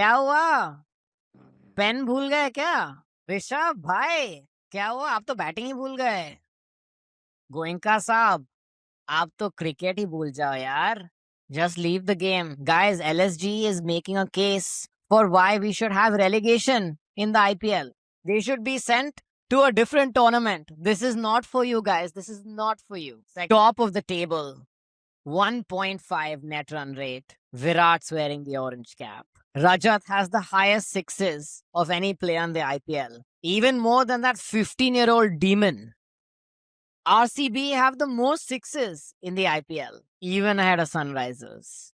क्या हुआ? पेन भूल गए क्या? ऋषभ भाई, क्या हुआ? आप तो बैटिंग ही भूल गए। गोइंका साहब, आप तो क्रिकेट ही भूल जाओ यार। Just leave the game. Guys, LSG is making a case for why we should have relegation in the IPL. They should be sent to a different tournament. This is not for you guys. This is not for you. Top of the table. 1.5 net run rate. Virat's wearing the orange cap. Rajat has the highest sixes of any player in the IPL. Even more than that 15-year-old demon. RCB have the most sixes in the IPL, even ahead of Sunrisers.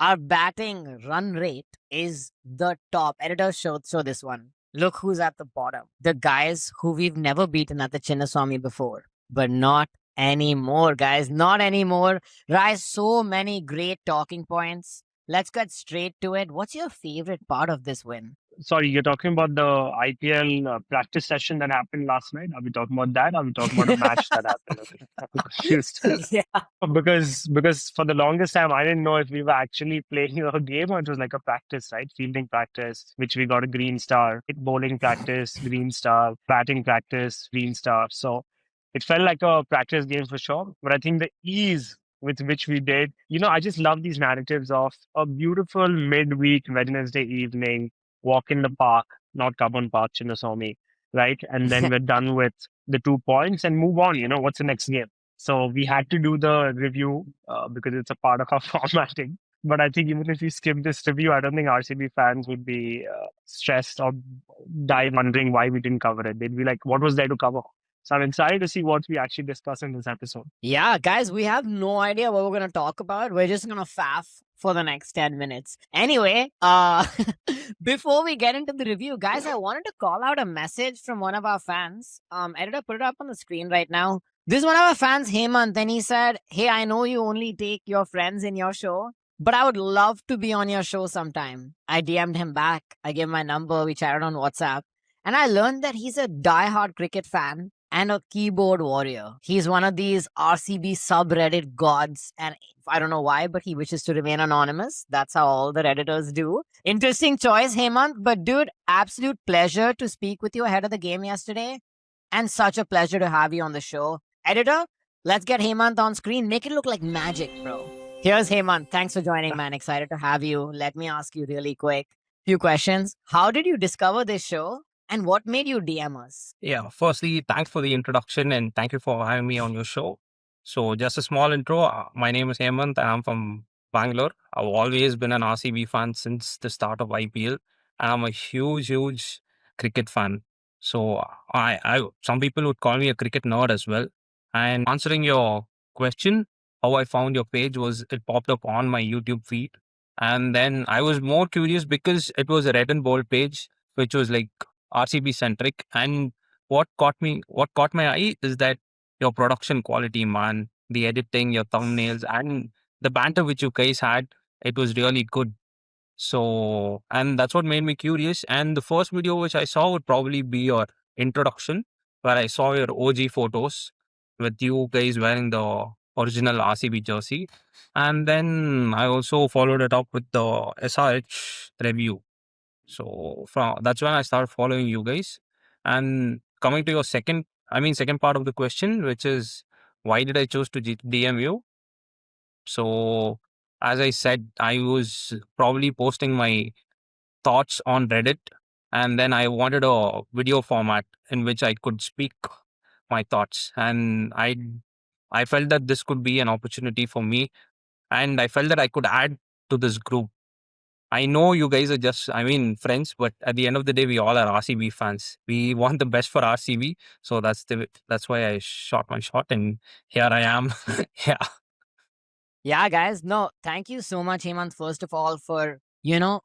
Our batting run rate is the top. Editor, show this one. Look who's at the bottom. The guys who we've never beaten at the Chinnaswamy before. But not anymore, guys. Not anymore. Rise, so many great talking points. Let's get straight to it. What's your favorite part of this win? Sorry, you're talking about the IPL practice session that happened last night. Are we talking about that? Are we talking about a match that happened? Okay. I'm confused. Yeah. Because for the longest time I didn't know if we were actually playing a game or it was like a practice, right? Fielding practice, which we got a green star. Bowling practice, green star. Batting practice, green star. So it felt like a practice game for sure. But I think the ease with which we did, I just love these narratives of a beautiful midweek Wednesday evening walk in the park, not Carbon Park, Chinnaswamy, right? And then we're done with the 2 points and move on. What's the next game? So we had to do the review because it's a part of our formatting. But I think even if we skip this review, I don't think RCB fans would be stressed or die wondering why we didn't cover it. They'd be like, what was there to cover? So I'm excited to see what we actually discuss in this episode. Yeah, guys, we have no idea what we're going to talk about. We're just going to faff for the next 10 minutes. Anyway, before we get into the review, guys, I wanted to call out a message from one of our fans. Editor, put it up on the screen right now. This is one of our fans, Hemant, and he said, "Hey, I know you only take your friends in your show, but I would love to be on your show sometime." I DM'd him back. I gave my number. We chatted on WhatsApp. And I learned that he's a diehard cricket fan and a keyboard warrior. He's one of these RCB subreddit gods, and I don't know why, but he wishes to remain anonymous. That's how all the Redditors do. Interesting choice, Hemant, but dude, absolute pleasure to speak with you ahead of the game yesterday, and such a pleasure to have you on the show. Editor, let's get Hemant on screen. Make it look like magic, bro. Here's Hemant. Thanks for joining, man. Excited to have you. Let me ask you really quick. Few questions. How did you discover this show? And what made you DM us? Yeah, firstly, thanks for the introduction and thank you for having me on your show. So, just a small intro. My name is Hemant and I'm from Bangalore. I've always been an RCB fan since the start of IPL, and I'm a huge cricket fan. So, some people would call me a cricket nerd as well. And answering your question, how I found your page was it popped up on my YouTube feed. And then I was more curious because it was a red and bold page, which was like RCB centric. And what caught my eye is that your production quality, man, the editing, your thumbnails, and the banter which you guys had, it was really good. So, and that's what made me curious. And the first video which I saw would probably be your introduction, where I saw your OG photos with you guys wearing the original RCB jersey. And then I also followed it up with the SRH review. So from that's when I started following you guys. And coming to your second part of the question, which is why did I choose to DM you? So as I said, I was probably posting my thoughts on Reddit, and then I wanted a video format in which I could speak my thoughts, and I felt that this could be an opportunity for me, and I felt that I could add to this group. I know you guys are just, friends, but at the end of the day, we all are RCB fans. We want the best for RCB, so that's why I shot my shot, and here I am. Yeah. Yeah, guys. No, thank you so much, Hemant, first of all, for,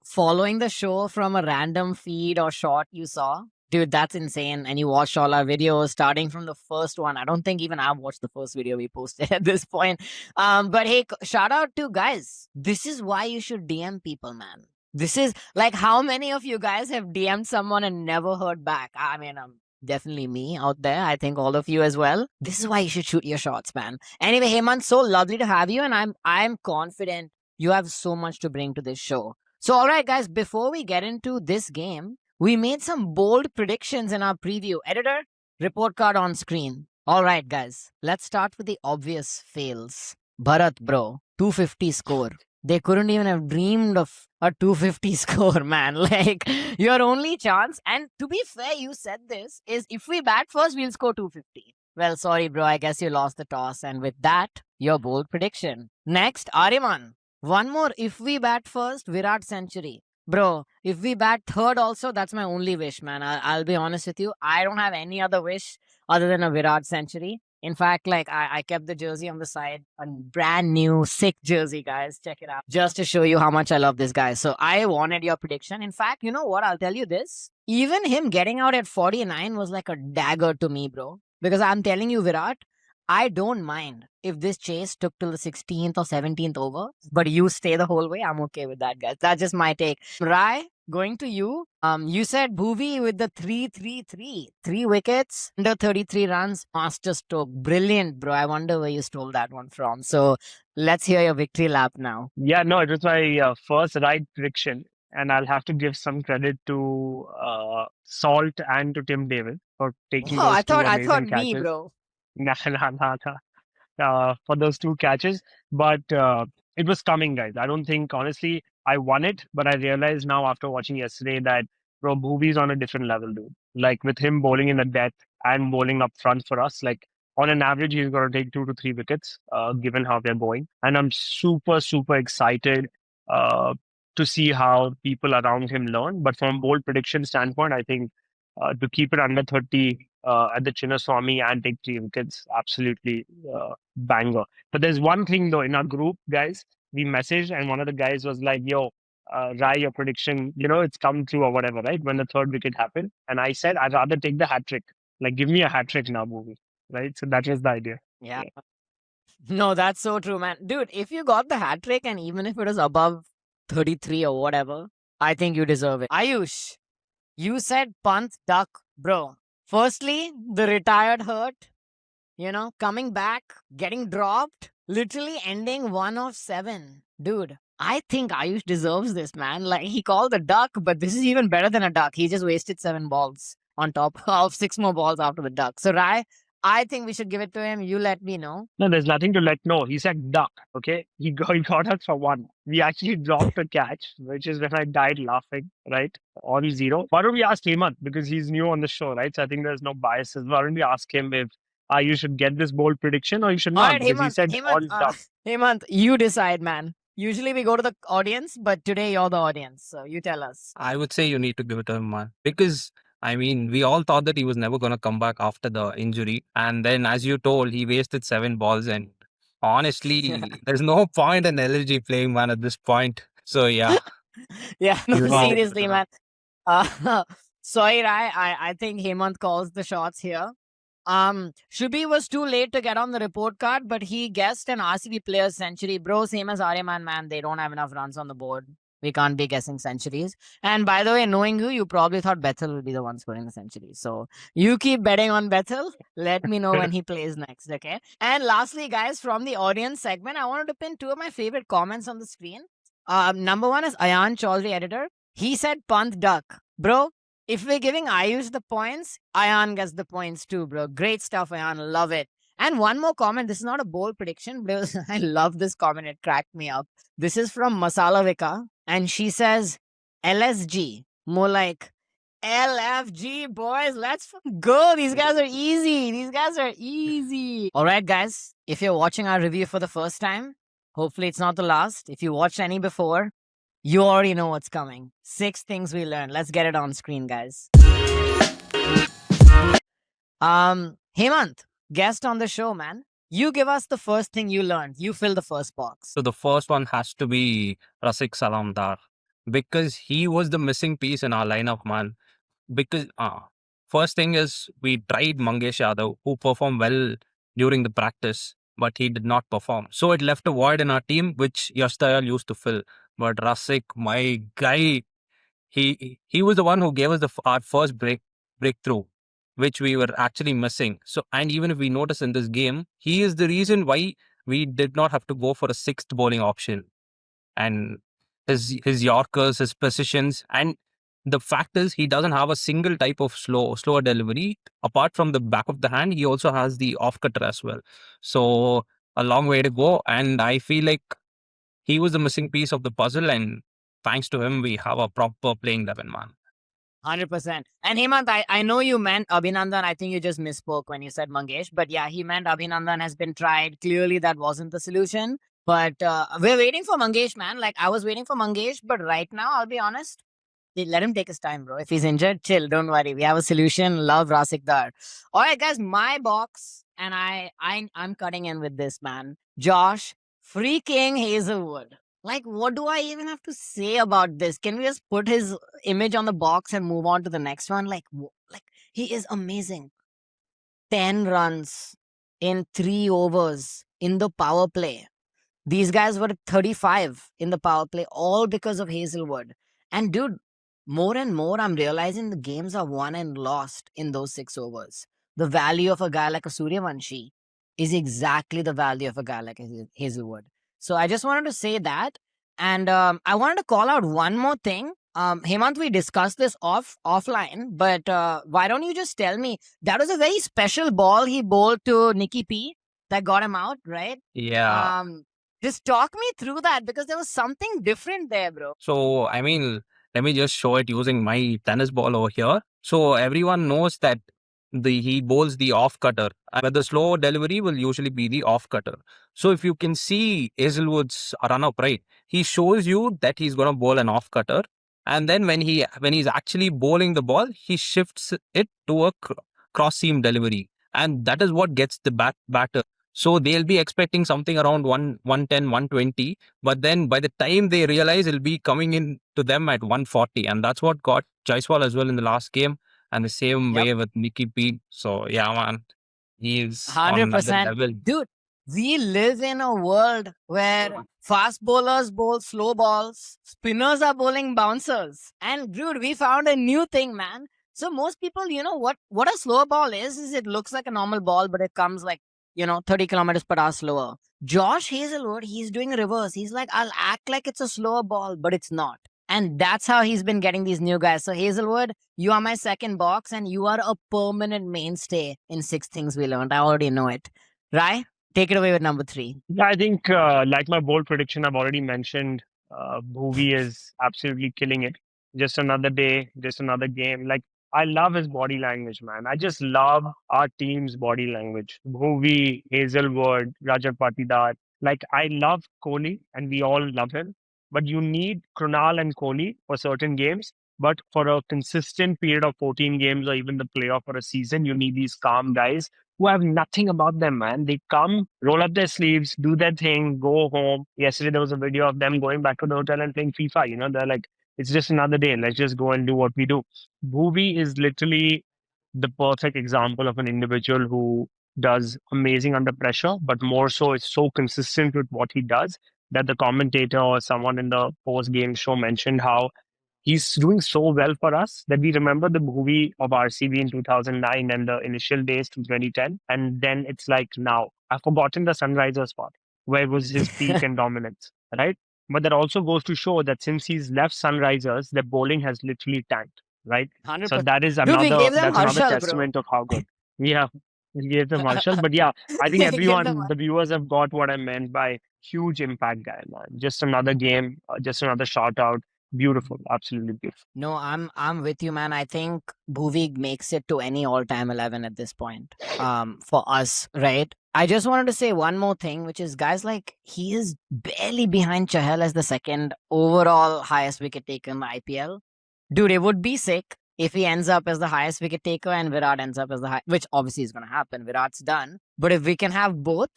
following the show from a random feed or shot you saw. Dude, that's insane. And you watched all our videos starting from the first one. I don't think even I've watched the first video we posted at this point. But hey, shout out to guys. This is why you should DM people, man. This is like, how many of you guys have DM'd someone and never heard back? I mean, definitely me out there. I think all of you as well. This is why you should shoot your shots, man. Anyway, Hemant, so lovely to have you, and I'm confident you have so much to bring to this show. So, all right, guys, before we get into this game, we made some bold predictions in our preview. Editor, report card on screen. All right, guys, let's start with the obvious fails. Bharat, bro, 250 score. They couldn't even have dreamed of a 250 score, man. Like, your only chance, and to be fair, you said this, is if we bat first, we'll score 250. Well, sorry, bro, I guess you lost the toss, and with that, your bold prediction. Next, Ariman. One more, if we bat first, Virat century. Bro, if we bat third also, that's my only wish, man. I'll be honest with you. I don't have any other wish other than a Virat century. In fact, like I kept the jersey on the side, a brand new sick jersey, guys. Check it out. Just to show you how much I love this guy. So I wanted your prediction. In fact, you know what? I'll tell you this. Even him getting out at 49 was like a dagger to me, bro. Because I'm telling you, Virat, I don't mind if this chase took till the 16th or 17th over, but you stay the whole way. I'm okay with that, guys. That's just my take. Rai, going to you. You said Bhuvi with the 3-3-3. 3 wickets, under 33 runs, master stroke. Brilliant, bro. I wonder where you stole that one from. So let's hear your victory lap now. Yeah, no, it was my first right prediction, and I'll have to give some credit to Salt and to Tim David for taking Oh, those two I thought amazing me, catches. bro. Nah, nah, nah, nah. For those 2 catches. But it was coming, guys. I don't think, honestly, I won it, but I realized now after watching yesterday that, bro, Bhuvi's on a different level, dude. Like with him bowling in the death and bowling up front for us, like on an average, he's going to take 2 to 3 wickets, given how they're going. And I'm super, super excited uh, to see how people around him learn. But from bold prediction standpoint, I think to keep it under 30 at the Chinnaswamy and take 3 wickets, absolutely banger. But there's one thing though, in our group, guys, we messaged and one of the guys was like, yo, Rai, your prediction, it's come true or whatever, right? When the 3rd wicket happened. And I said, I'd rather take the hat trick. Like, give me a hat trick now, movie. Right? So that was the idea. Yeah. No, that's so true, man. Dude, if you got the hat trick and even if it was above 33 or whatever, I think you deserve it. Ayush, you said punt, duck, bro. Firstly, the retired hurt, coming back, getting dropped, literally ending 1 of 7. Dude, I think Ayush deserves this, man. Like, he called the duck, but this is even better than a duck. He just wasted 7 balls on top of 6 more balls after the duck. So, Rai, I think we should give it to him. You let me know. No, there's nothing to let know. He said duck, okay? He got us for 1. We actually dropped a catch, which is when I died laughing, right? On 0. Why don't we ask Hemant? Because he's new on the show, right? So I think there's no biases. Why don't we ask him if you should get this bold prediction or you should All not? right, Because he said all duck. Hemant, you decide, man. Usually we go to the audience, but today you're the audience. So you tell us. I would say you need to give it to him, man. Because, I mean, we all thought that he was never going to come back after the injury. And then, as you told, he wasted 7 balls. And honestly, there's no point in LSG playing, man, at this point. So, yeah. Yeah, no, You know. seriously, man. Sorry, Rai. I think Hemant calls the shots here. Shubi was too late to get on the report card, but he guessed an RCB player's century. Bro, same as Aryaman, man. They don't have enough runs on the board. We can't be guessing centuries. And by the way, knowing you probably thought Bethel will be the one scoring the century. So you keep betting on Bethel. Let me know when he plays next, okay? And lastly, guys, from the audience segment, I wanted to pin 2 of my favorite comments on the screen. Number 1 is Ayan Chaudhary, editor. He said punt duck. Bro, if we're giving Ayush the points, Ayan gets the points too, bro. Great stuff, Ayan. Love it. And one more comment. This is not a bold prediction, but I love this comment. It cracked me up. This is from Masala Vika. And she says, LSG. More like LFG, boys. Let's go. These guys are easy. All right, guys. If you're watching our review for the first time, hopefully it's not the last. If you watched any before, you already know what's coming. 6 things we learned. Let's get it on screen, guys. Hemant, guest on the show, man. You give us the first thing you learned. You fill the first box. So, the first one has to be Rasik Salamdar. Because he was the missing piece in our lineup, man. Because first thing is we tried Mangesh Yadav, who performed well during the practice, but he did not perform. So it left a void in our team, which Yash Dayal used to fill. But Rasik, my guy, he was the one who gave us our first breakthrough, which we were actually missing. So, and even if we notice in this game, he is the reason why we did not have to go for a 6th bowling option. And his Yorkers, his precisions, and the fact is he doesn't have a single type of slower delivery. Apart from the back of the hand, he also has the off cutter as well. So a long way to go, and I feel like he was the missing piece of the puzzle, and thanks to him, we have a proper playing 11 man. 100%. And Hemant, I know you meant Abhinandan. I think you just misspoke when you said Mangesh. But yeah, he meant Abhinandan has been tried. Clearly, that wasn't the solution. But we're waiting for Mangesh, man. Like, I was waiting for Mangesh. But right now, I'll be honest, let him take his time, bro. If he's injured, chill. Don't worry. We have a solution. Love Rasik Dar. All right, guys, my box. And I'm cutting in with this, man. Josh freaking Hazelwood. Like, what do I even have to say about this? Can we just put his image on the box and move on to the next one? Like he is amazing. 10 runs in 3 overs in the power play. These guys were 35 in the power play, all because of Hazelwood. And dude, more and more I'm realizing the games are won and lost in those 6 overs. The value of a guy like a Suryavanshi is exactly the value of a guy like Hazelwood. So I just wanted to say that. And I wanted to call out one more thing. Hemant, we discussed this offline, but why don't you just tell me, that was a very special ball he bowled to Nicky P that got him out, right? Yeah. Just talk me through that, because there was something different there, bro. So, I mean, let me just show it using my tennis ball over here. So everyone knows that he bowls the off cutter, but the slow delivery will usually be the off cutter. So if you can see Hazelwood's run up, right, he shows you that he's going to bowl an off cutter, and then when he's actually bowling the ball, he shifts it to a cross seam delivery, and that is what gets the batter. So they'll be expecting something around 110, 120, but then by the time they realize, it'll be coming in to them at 140, and that's what got Jaiswal as well in the last game, and the same Yep. way with Nicky P. So yeah, man, he's on another 100%. level. Dude, we live in a world where fast bowlers bowl slow balls, spinners are bowling bouncers. And dude, we found a new thing, man. So most people, you know what a slow ball is it looks like a normal ball, but it comes like, 30 kilometers per hour slower. Josh Hazelwood, he's doing reverse. He's like, I'll act like it's a slower ball, but it's not. And that's how he's been getting these new guys. So Hazelwood, you are my second box, and you are a permanent mainstay in 6 things we learned. I already know it. Right? Take it away with number 3. Yeah, I think, like my bold prediction, I've already mentioned, Bhuvi is absolutely killing it. Just another day, just another game. Like, I love his body language, man. I just love our team's body language. Bhuvi, Hazelwood, Rajat Patidar. Like, I love Kohli, and we all love him. But you need Krunal and Kohli for certain games. But for a consistent period of 14 games or even the playoff or a season, you need these calm guys who have nothing about them, man. They come, roll up their sleeves, do their thing, go home. Yesterday, there was a video of them going back to the hotel and playing FIFA. They're like, it's just another day. Let's just go and do what we do. Bhuvi is literally the perfect example of an individual who does amazing under pressure, but more so is so consistent with what he does that the commentator or someone in the post game show mentioned how he's doing so well for us that we remember the movie of RCB in 2009 and the initial days to 2010. And then it's like now, I've forgotten the Sunrisers part, where it was his peak and dominance, right? But that also goes to show that since he's left Sunrisers, the bowling has literally tanked, right? So 100%. that is Dude, we gave them that's another Harshal, bro. testament of how good. Yeah, we gave them Marshall. But yeah, I think We gave them everyone, the viewers have got what I meant by huge impact guy, man. Just another game, just another shout out. Beautiful, absolutely beautiful. No, I'm with you, man. I think Bhuvi makes it to any all-time 11 at this point. For us, right? I just wanted to say one more thing, which is, guys, like, he is barely behind Chahal as the second overall highest wicket taker in the IPL. Dude, it would be sick if he ends up as the highest wicket taker and Virat ends up as the high, which obviously is going to happen. Virat's done. But if we can have both,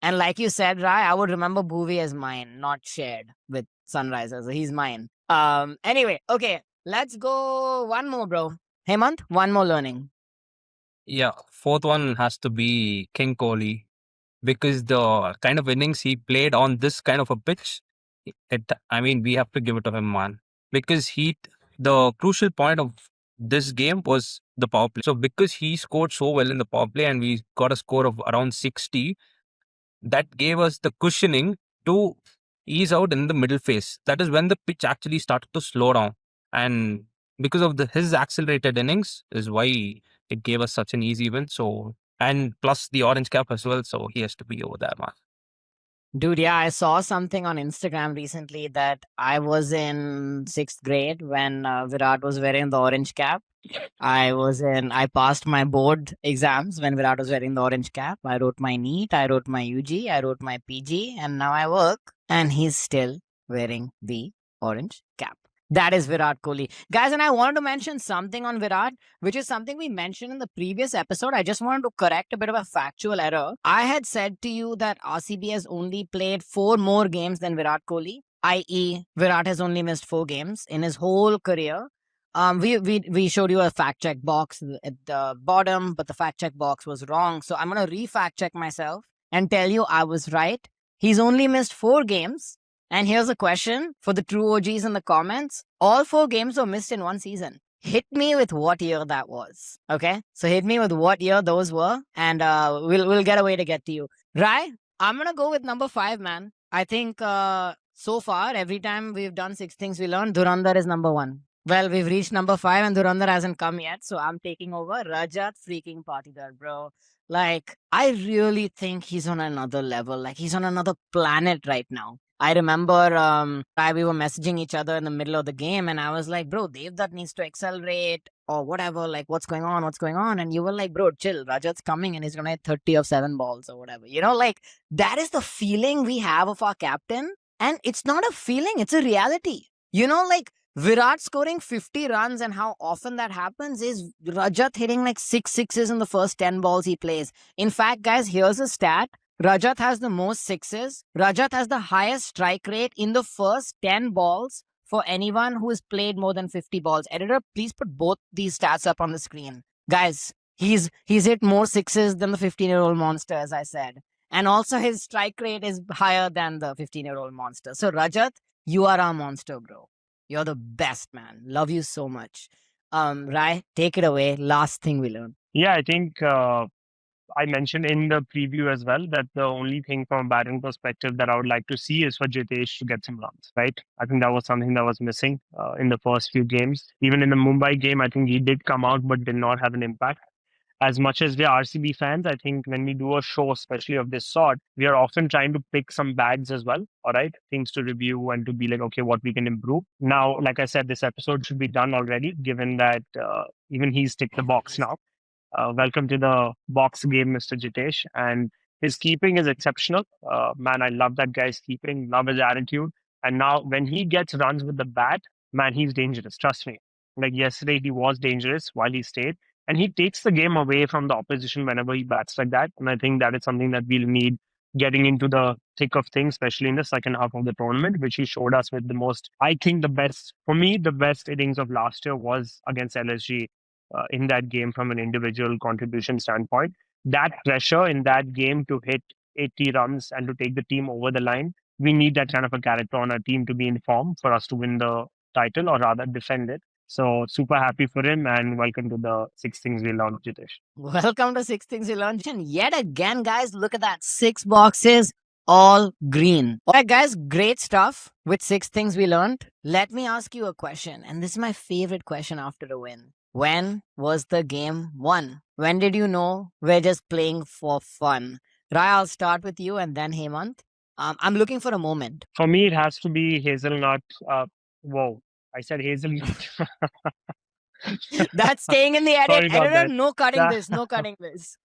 and like you said, Rai, I would remember Bhuvi as mine, not shared with Sunrisers. He's mine. Anyway, okay, let's go one more, bro. Hemant, one more learning. Yeah, fourth one has to be King Kohli, because the kind of innings he played on this kind of a pitch, I mean, we have to give it to him, man. Because the crucial point of this game was the power play. So because he scored so well in the power play and we got a score of around 60, that gave us the cushioning to ease out in the middle phase. That is when the pitch actually started to slow down. And because of his accelerated innings is why it gave us such an easy win. So, and plus the orange cap as well. So he has to be over there, man. Dude, yeah, I saw something on Instagram recently that I was in 6th grade when Virat was wearing the orange cap. I passed my board exams when Virat was wearing the orange cap. I wrote my NEET, I wrote my UG, I wrote my PG, and now I work, and he's still wearing the orange cap. That is Virat Kohli. Guys, and I wanted to mention something on Virat, which is something we mentioned in the previous episode. I just wanted to correct a bit of a factual error. I had said to you that RCB has only played 4 more games than Virat Kohli, i.e., Virat has only missed 4 games in his whole career. We showed you a fact check box at the bottom, but the fact check box was wrong. So I'm gonna re-fact check myself and tell you I was right. He's only missed 4 games. And here's a question for the true OGs in the comments. All 4 games were missed in one season. Hit me with what year that was. Okay? So hit me with what year those were, and we'll get a way to get to you. Right? I'm gonna go with number 5, man. I think so far, every time we've done 6 things we learned, Dhurandhar is number 1. Well, we've reached number 5 and Dhurandhar hasn't come yet, so I'm taking over. Rajat freaking Patidar, bro. Like, I really think he's on another level. Like, he's on another planet right now. I remember we were messaging each other in the middle of the game, and I was like, bro, Devdutt needs to accelerate or whatever. Like, what's going on? What's going on? And you were like, bro, chill. Rajat's coming and he's going to hit 30 of 7 balls or whatever. You know, like, that is the feeling we have of our captain. And it's not a feeling, it's a reality. You know, like, Virat scoring 50 runs and how often that happens is Rajat hitting like 6 sixes in the first 10 balls he plays. In fact, guys, here's a stat. Rajat has the most sixes. Rajat has the highest strike rate in the first 10 balls for anyone who has played more than 50 balls. Editor, please put both these stats up on the screen. Guys, he's hit more sixes than the 15-year-old monster, as I said. And also his strike rate is higher than the 15-year-old monster. So Rajat, you are our monster, bro. You're the best, man. Love you so much. Rai, take it away. Last thing we learned. Yeah, I think I mentioned in the preview as well that the only thing from a batting perspective that I would like to see is for Jitesh to get some runs, right? I think that was something that was missing in the first few games. Even in the Mumbai game, I think he did come out but did not have an impact. As much as we are RCB fans, I think when we do a show, especially of this sort, we are often trying to pick some bags as well, all right? Things to review and to be like, okay, what we can improve. Now, like I said, this episode should be done already, given that even he's ticked the box now. Welcome to the box game, Mr. Jitesh. And his keeping is exceptional. Man, I love that guy's keeping, love his attitude. And now when he gets runs with the bat, man, he's dangerous. Trust me. Like yesterday, he was dangerous while he stayed. And he takes the game away from the opposition whenever he bats like that. And I think that is something that we'll need getting into the thick of things, especially in the second half of the tournament, which he showed us with the most, I think the best, for me, the best innings of last year was against LSG in that game from an individual contribution standpoint. That pressure in that game to hit 80 runs and to take the team over the line, we need that kind of a character on our team to be in form for us to win the title or rather defend it. So super happy for him and welcome to the 6 things we learned, Jitesh. Welcome to 6 Things You Learned. And yet again, guys, look at that. 6 boxes, all green. All right, guys, great stuff with 6 things we learned. Let me ask you a question. And this is my favorite question after a win. When was the game won? When did you know we're just playing for fun? Rai, I'll start with you and then Hemant. I'm looking for a moment. For me, it has to be hazelnut. Whoa, I said hazelnut. That's staying in the edit. Sorry about Editor, that. no cutting this, no cutting this.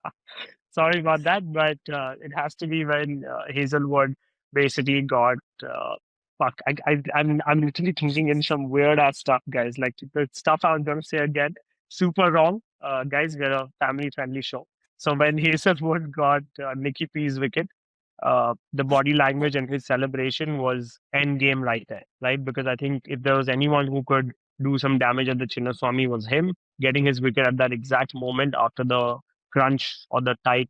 Sorry about that, but it has to be when Hazelwood basically got fuck. I'm literally thinking in some weird ass stuff, guys. Like the stuff I was gonna say again, super wrong. Guys, we're a family friendly show. So when Hazelwood got Nicky P's wicket, the body language and his celebration was end game right there, right? Because I think if there was anyone who could do some damage at the Chinnaswamy was him getting his wicket at that exact moment after the crunch or the tight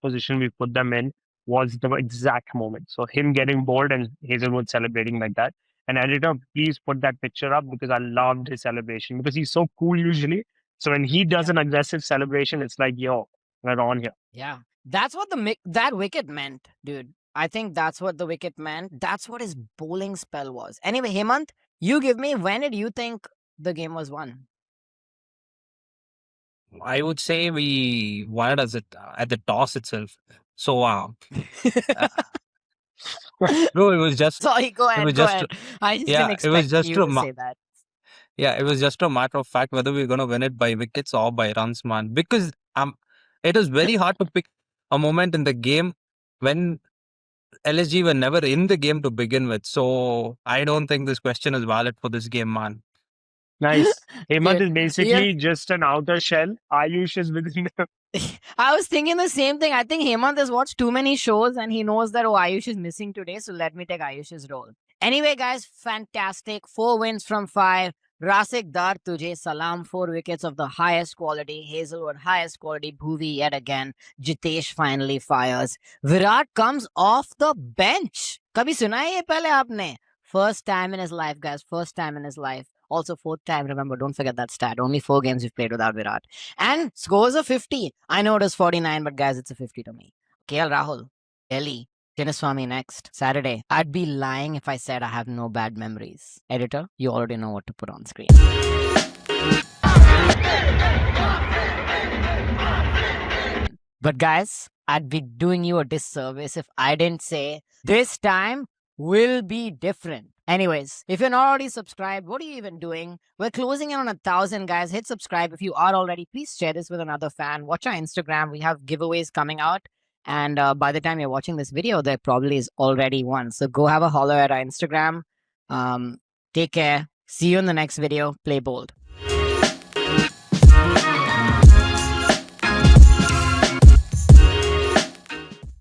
position we put them in was the exact moment. So him getting bored and Hazelwood celebrating like that. And editor, please put that picture up because I loved his celebration because he's so cool usually. So when he does an aggressive celebration, it's like, yo, we're on here. Yeah. That's what that wicket meant, dude. I think that's what the wicket meant. That's what his bowling spell was. Anyway, Hemant, you give me, when did you think the game was won? I would say we won it at the toss itself. So, bro, it was just Sorry, go it ahead, was go just ahead. I just didn't yeah, it was expect just you a to say that. yeah, it was just a matter of fact whether we're gonna win it by wickets or by runs, man. Because it is very hard to pick a moment in the game when LSG were never in the game to begin with. So I don't think this question is valid for this game, man. Nice. Hemant Yeah, is yeah. basically just an outer shell. Ayush is within the. I was thinking the same thing. I think Hemant has watched too many shows and he knows that, oh, Ayush is missing today. So let me take Ayush's role. Anyway, guys, fantastic. 4 wins from 5. Rasik Dar Tujhe Salam. 4 wickets of the highest quality. Hazelwood, highest quality. Bhuvi yet again. Jitesh finally fires. Virat comes off the bench. Kabhi suna hai ye pehle aapne? First time in his life, guys. First time in his life. Also, 4th time. Remember, don't forget that stat. Only 4 games we've played without Virat. And scores a 50. I know it is 49, but guys, it's a 50 to me. KL Rahul, Delhi, Chinnaswamy next, Saturday. I'd be lying if I said I have no bad memories. Editor, you already know what to put on screen. But guys, I'd be doing you a disservice if I didn't say this time will be different. Anyways, if you're not already subscribed, what are you even doing? We're closing in on 1,000, guys. Hit subscribe. If you are already, please share this with another fan. Watch our Instagram. We have giveaways coming out. And by the time you're watching this video, there probably is already one. So go have a holler at our Instagram. Take care. See you in the next video. Play bold.